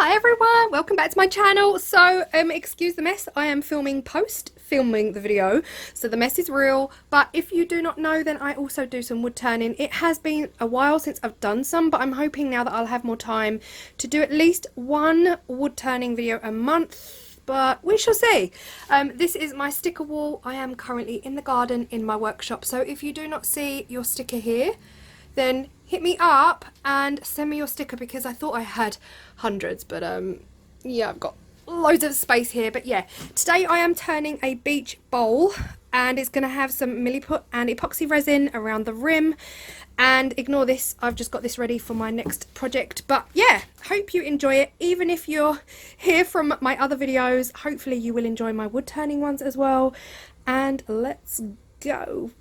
Hi everyone, welcome back to my channel. So excuse the mess, I am filming the video, so the mess is real. But if you do not know, then I also do some wood turning. It has been a while since I've done some, but I'm hoping now that I'll have more time to do at least one wood turning video a month, but we shall see. This is my sticker wall. I am currently in the garden in my workshop, so if you do not see your sticker here, then hit me up and send me your sticker, because I thought I had hundreds, but yeah, I've got loads of space here. But yeah, today I am turning a beech bowl, and it's going to have some Milliput and epoxy resin around the rim. And ignore this, I've just got this ready for my next project. But yeah, hope you enjoy it. Even if you're here from my other videos, hopefully you will enjoy my wood turning ones as well. And let's go.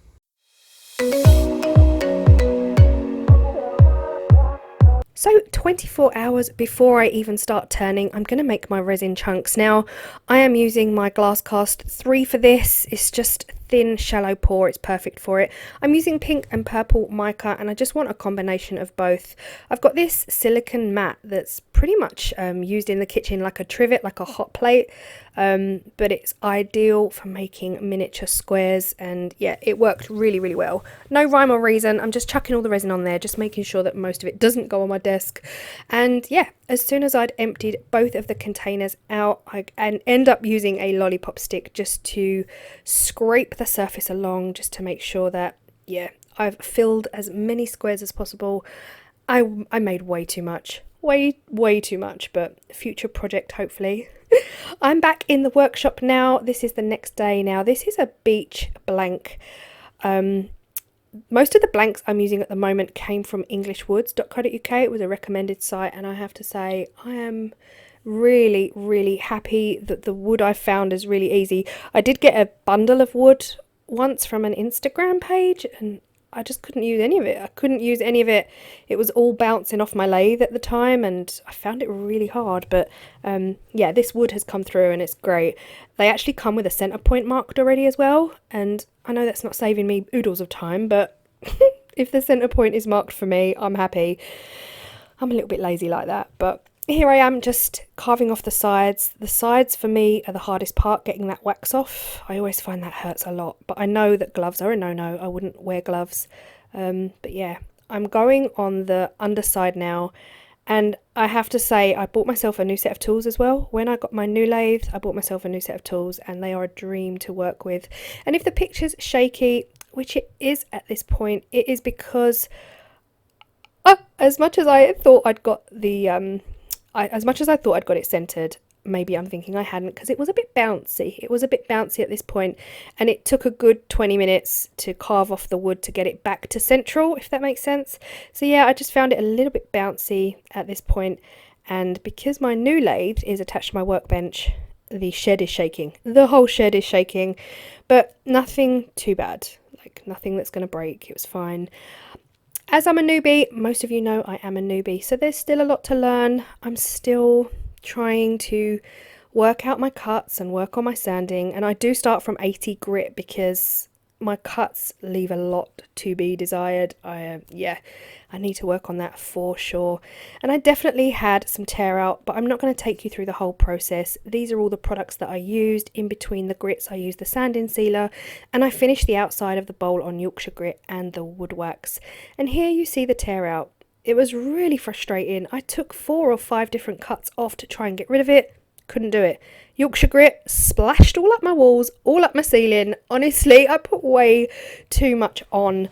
So 24 hours before I even start turning, I'm going to make my resin chunks. Now, I am using my glass cast 3 for this. It's just thin, shallow pour. It's perfect for it. I'm using pink and purple mica, and I just want a combination of both. I've got this silicone mat that's pretty much used in the kitchen like a trivet, like a hot plate, but it's ideal for making miniature squares, and yeah, it worked really, really well. No rhyme or reason. I'm just chucking all the resin on there, just making sure that most of it doesn't go on my desk. And yeah, as soon as I'd emptied both of the containers out, I end up using a lollipop stick just to scrape the surface along, just to make sure that, yeah, I've filled as many squares as possible. I made way too much, way too much, but future project hopefully. I'm back in the workshop now. This is the next day now. This is a Beech Blank. Most of the blanks I'm using at the moment came from englishwoods.co.uk. It was a recommended site, and I have to say I am really, really happy that the wood I found is really easy. I did get a bundle of wood once from an Instagram page, and I just couldn't use any of it. I couldn't use any of it. It was all bouncing off my lathe at the time, and I found it really hard. But yeah, this wood has come through and it's great. They actually come with a centre point marked already as well, and I know that's not saving me oodles of time, but if the centre point is marked for me, I'm happy. I'm a little bit lazy like that, but here I am just carving off the sides. The sides for me are the hardest part, getting that wax off. I always find that hurts a lot, but I know that gloves are a no-no. I wouldn't wear gloves. But yeah, I'm going on the underside now, and I have to say I bought myself a new set of tools as well. When I got my new lathe, I bought myself a new set of tools, and they are a dream to work with. And if the picture's shaky, which it is at this point, it is because as much as I thought I'd got the as much as I thought I'd got it centered, maybe I'm thinking I hadn't, because it was a bit bouncy. It was a bit bouncy at this point, and it took a good 20 minutes to carve off the wood to get it back to central, if that makes sense. So yeah, I just found it a little bit bouncy at this point, and because my new lathe is attached to my workbench, the shed is shaking. The whole shed is shaking, but nothing too bad, like nothing that's going to break. It was fine. As I'm a newbie, most of you know I am a newbie, so there's still a lot to learn. I'm still trying to work out my cuts and work on my sanding, and I do start from 80 grit because my cuts leave a lot to be desired. Yeah, I need to work on that for sure. And I definitely had some tear out, but I'm not going to take you through the whole process. These are all the products that I used. In between the grits, I used the sanding sealer, and I finished the outside of the bowl on Yorkshire grit and the wood wax. And here you see the tear out. It was really frustrating. I took 4 or 5 different cuts off to try and get rid of it. Couldn't do it. Yorkshire grit splashed all up my walls, all up my ceiling. Honestly, I put way too much on,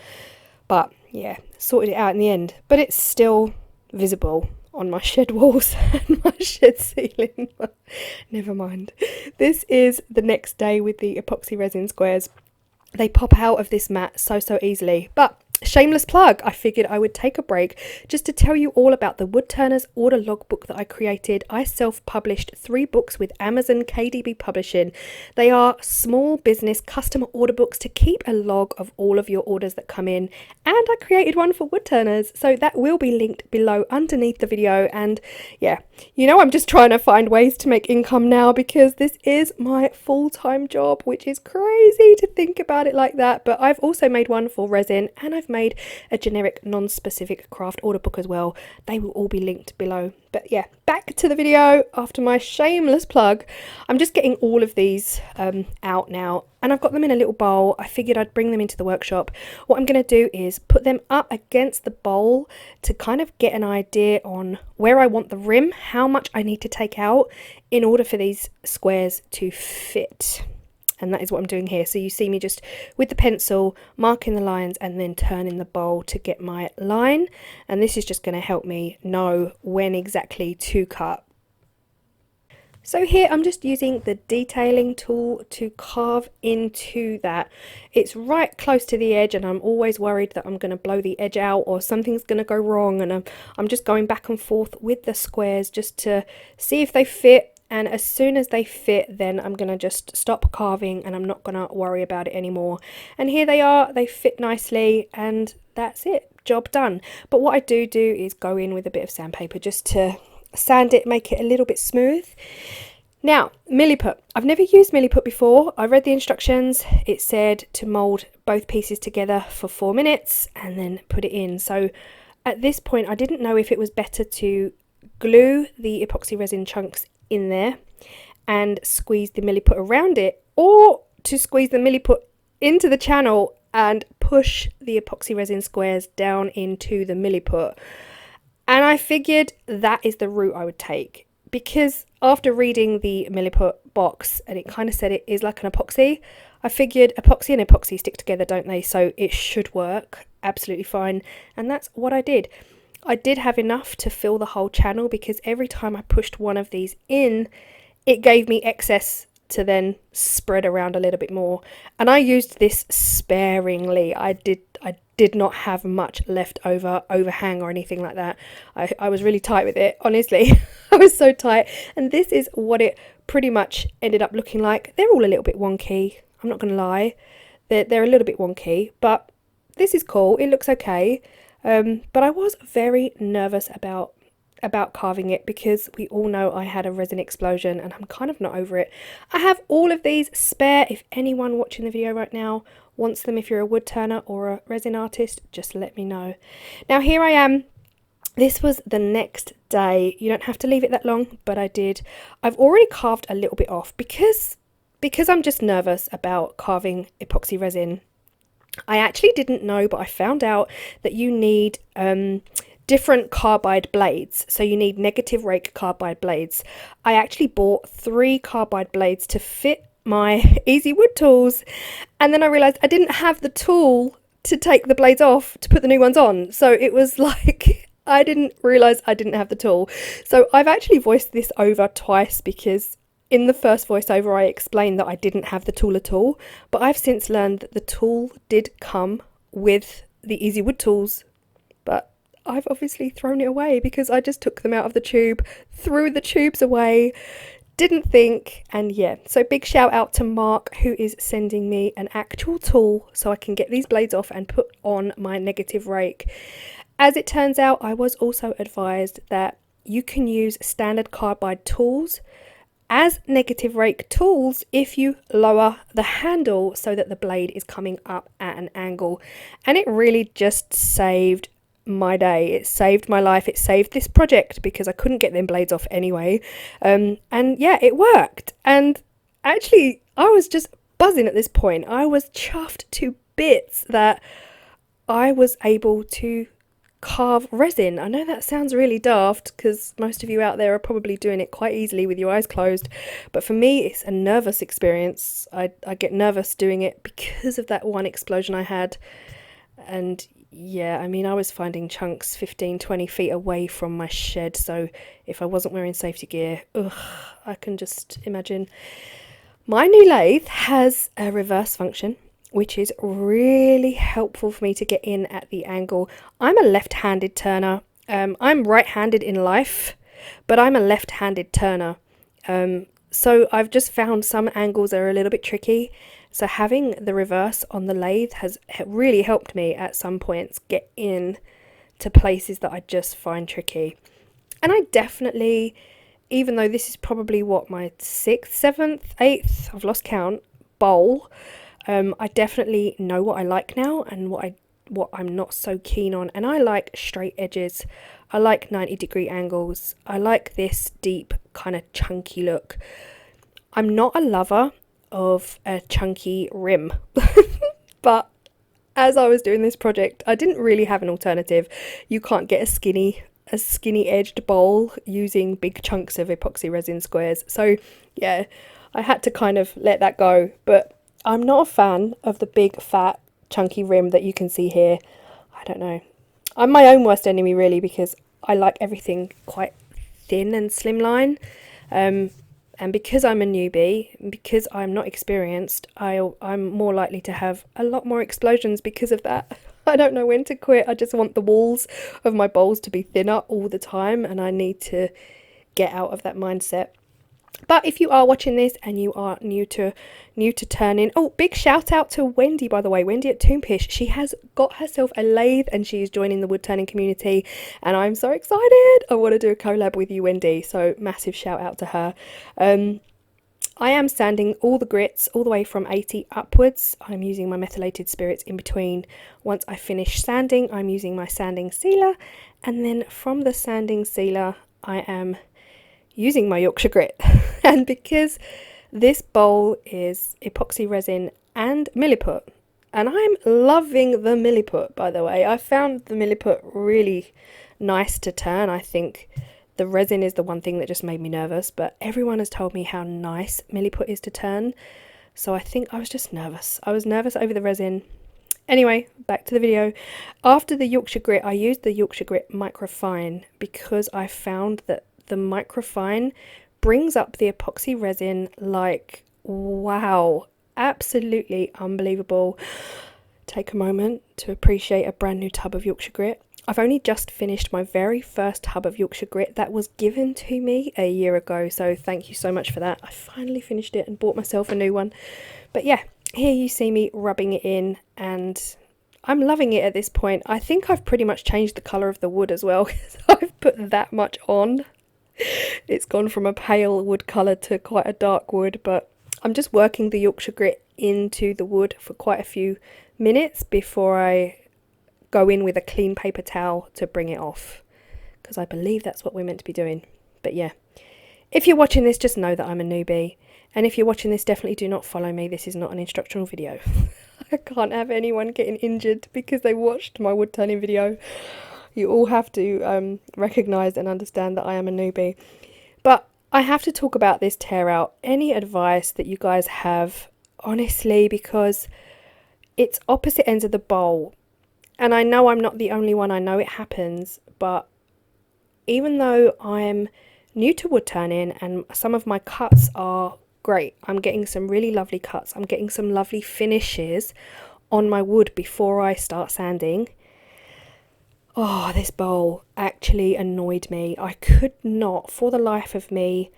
but yeah, sorted it out in the end. But it's still visible on my shed walls and my shed ceiling. Never mind. This is the next day with the epoxy resin squares. They pop out of this mat so easily, but shameless plug, I figured I would take a break just to tell you all about the Woodturners Order Log Book that I created. I self-published 3 books with Amazon KDB Publishing. They are small business customer order books to keep a log of all of your orders that come in, and I created one for Woodturners, so that will be linked below underneath the video. And yeah, you know, I'm just trying to find ways to make income now, because this is my full-time job, which is crazy to think about it like that. But I've also made one for resin, and I've have made a generic non-specific craft order book as well. They will all be linked below. But yeah, back to the video after my shameless plug. I'm just getting all of these out now, and I've got them in a little bowl. I figured I'd bring them into the workshop. What I'm going to do is put them up against the bowl to kind of get an idea on where I want the rim, how much I need to take out in order for these squares to fit. And that is what I'm doing here. So you see me just with the pencil marking the lines and then turning the bowl to get my line, and this is just going to help me know when exactly to cut. So here I'm just using the detailing tool to carve into that. It's right close to the edge, and I'm always worried that I'm going to blow the edge out or something's going to go wrong, and I'm just going back and forth with the squares just to see if they fit. And as soon as they fit, then I'm going to just stop carving and I'm not going to worry about it anymore. And here they are, they fit nicely, and that's it, job done. But what I do is go in with a bit of sandpaper just to sand it, make it a little bit smooth. Now, Milliput. I've never used Milliput before. I read the instructions. It said to mould both pieces together for 4 minutes and then put it in. So at this point, I didn't know if it was better to glue the epoxy resin chunks in there and squeeze the Milliput around it, or to squeeze the Milliput into the channel and push the epoxy resin squares down into the Milliput. And I figured that is the route I would take, because after reading the Milliput box, and it kind of said it is like an epoxy, I figured epoxy and epoxy stick together, don't they? So it should work absolutely fine, and that's what I did. I did have enough to fill the whole channel, because every time I pushed one of these in, it gave me excess to then spread around a little bit more. And I used this sparingly. I did not have much left over, overhang or anything like that. I was really tight with it, honestly. I was so tight. And this is what it pretty much ended up looking like. They're all a little bit wonky, I'm not going to lie. They're a little bit wonky, but this is cool. It looks okay. But I was very nervous about carving it, because we all know I had a resin explosion and I'm kind of not over it. I have all of these spare. If anyone watching the video right now wants them, if you're a wood turner or a resin artist, just let me know. Now here I am. This was the next day. You don't have to leave it that long, but I did. I've already carved a little bit off because I'm just nervous about carving epoxy resin. I actually didn't know, but I found out that you need different carbide blades. So you need negative rake carbide blades. I actually bought 3 carbide blades to fit my easy wood tools, and then I realized I didn't have the tool to take the blades off to put the new ones on. So it was like, I didn't realize I didn't have the tool. So I've actually voiced this over twice, because in the first voiceover I explained that I didn't have the tool at all, but I've since learned that the tool did come with the easy wood tools, but I've obviously thrown it away because I just took them out of the tube, threw the tubes away, didn't think. And yeah, so big shout out to Mark, who is sending me an actual tool so I can get these blades off and put on my negative rake. As it turns out, I was also advised that you can use standard carbide tools as negative rake tools if you lower the handle so that the blade is coming up at an angle. And it really just saved my day. It saved my life. It saved this project, because I couldn't get them blades off anyway. And yeah, it worked. And actually, I was just buzzing at this point. I was chuffed to bits that I was able to carve resin. I know that sounds really daft, because most of you out there are probably doing it quite easily with your eyes closed, but for me it's a nervous experience. I get nervous doing it because of that one explosion I had. And yeah, I mean, I was finding chunks 15-20 feet away from my shed, so if I wasn't wearing safety gear, I can just imagine. My new lathe has a reverse function, which is really helpful for me to get in at the angle. I'm a left-handed turner. I'm right-handed in life, but I'm a left-handed turner. So I've just found some angles are a little bit tricky. So having the reverse on the lathe has really helped me at some points get in to places that I just find tricky. And I definitely, even though this is probably what, my 6th, 7th, 8th, I've lost count, bowl, I definitely know what I like now and what I what I'm not so keen on. And I like straight edges. I like 90-degree angles. I like this deep kind of chunky look. I'm not a lover of a chunky rim, but as I was doing this project, I didn't really have an alternative. You can't get a skinny edged bowl using big chunks of epoxy resin squares. So yeah, I had to kind of let that go. But I'm not a fan of the big fat chunky rim that you can see here. I don't know. I'm my own worst enemy really, because I like everything quite thin and slimline. And because I'm a newbie, because I'm not experienced, I'm more likely to have a lot more explosions because of that. I don't know when to quit. I just want the walls of my bowls to be thinner all the time, and I need to get out of that mindset. But if you are watching this and you are new to turning, oh, big shout out to Wendy, by the way, Wendy at Toonpish. She has got herself a lathe and she is joining the wood turning community, and I'm so excited. I want to do a collab with you, Wendy, so massive shout out to her. I am sanding all the grits all the way from 80 upwards. I'm using my methylated spirits in between. Once I finish sanding, I'm using my sanding sealer, and then from the sanding sealer I am using my Yorkshire grit. And because this bowl is epoxy resin and Milliput, and I'm loving the Milliput, by the way. I found the Milliput really nice to turn. I think the resin is the one thing that just made me nervous, but everyone has told me how nice Milliput is to turn, so I think I was just nervous. I was nervous over the resin. Anyway, back to the video. After the Yorkshire grit, I used the Yorkshire grit microfine because I found that the microfine brings up the epoxy resin like, wow, absolutely unbelievable. Take a moment to appreciate a brand new tub of Yorkshire grit. I've only just finished my very first tub of Yorkshire grit that was given to me a year ago, so thank you so much for that. I finally finished it and bought myself a new one. But yeah, here you see me rubbing it in, and I'm loving it at this point. I think I've pretty much changed the colour of the wood as well, because I've put that much on. It's gone from a pale wood colour to quite a dark wood, but I'm just working the Yorkshire grit into the wood for quite a few minutes before I go in with a clean paper towel to bring it off, because I believe that's what we're meant to be doing. But yeah, if you're watching this, just know that I'm a newbie, and if you're watching this, definitely do not follow me. This is not an instructional video. I can't have anyone getting injured because they watched my wood turning video. You all have to recognise and understand that I am a newbie. But I have to talk about this tear out. Any advice that you guys have, honestly, because it's opposite ends of the bowl. And I know I'm not the only one. I know it happens. But even though I'm new to wood turning and some of my cuts are great, I'm getting some really lovely cuts. I'm getting some lovely finishes on my wood before I start sanding. Oh, this bowl actually annoyed me. I could not, for the life of me,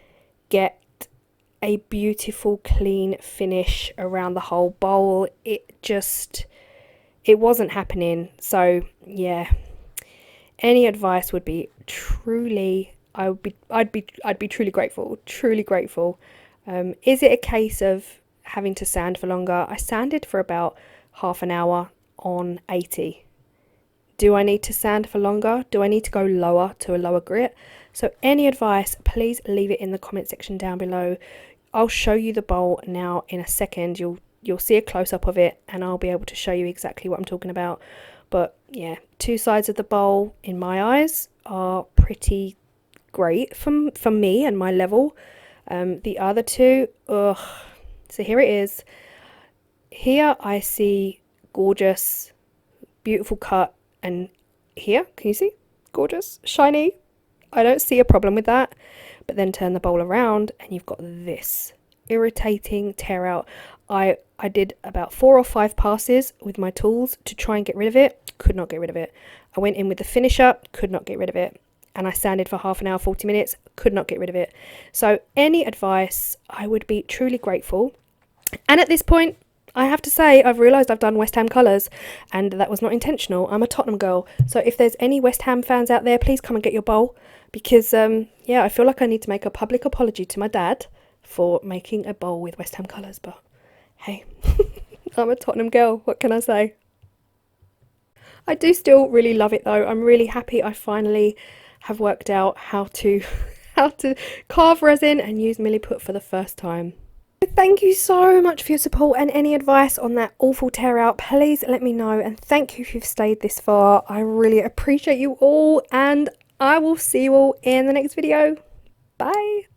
get a beautiful, clean finish around the whole bowl. It wasn't happening. So, yeah. Any advice would be truly, I'd be truly grateful. Truly grateful. Is it a case of having to sand for longer? I sanded for about half an hour on 80. Do I need to sand for longer? Do I need to go lower to a lower grit? So any advice, please leave it in the comment section down below. I'll show you the bowl now in a second. You'll see a close-up of it and I'll be able to show you exactly what I'm talking about. But yeah, two sides of the bowl in my eyes are pretty great for me and my level. The other two, ugh. So here it is. Here I see gorgeous, beautiful cut. And here, can you see? Gorgeous, shiny. I don't see a problem with that. But then turn the bowl around and you've got this irritating tear out. I did about 4 or 5 passes with my tools to try and get rid of it. Could not get rid of it. I went in with the finisher, could not get rid of it. And I sanded for half an hour, 40 minutes, could not get rid of it. So any advice, I would be truly grateful. And at this point, I have to say, I've realised I've done West Ham colours, and that was not intentional. I'm a Tottenham girl, so if there's any West Ham fans out there, please come and get your bowl, because, yeah, I feel like I need to make a public apology to my dad for making a bowl with West Ham colours, but hey, I'm a Tottenham girl, what can I say? I do still really love it though. I'm really happy I finally have worked out how to how to carve resin and use Milliput for the first time. Thank you so much for your support, and any advice on that awful tear out, please let me know, and thank you if you've stayed this far. I really appreciate you all, and I will see you all in the next video. Bye.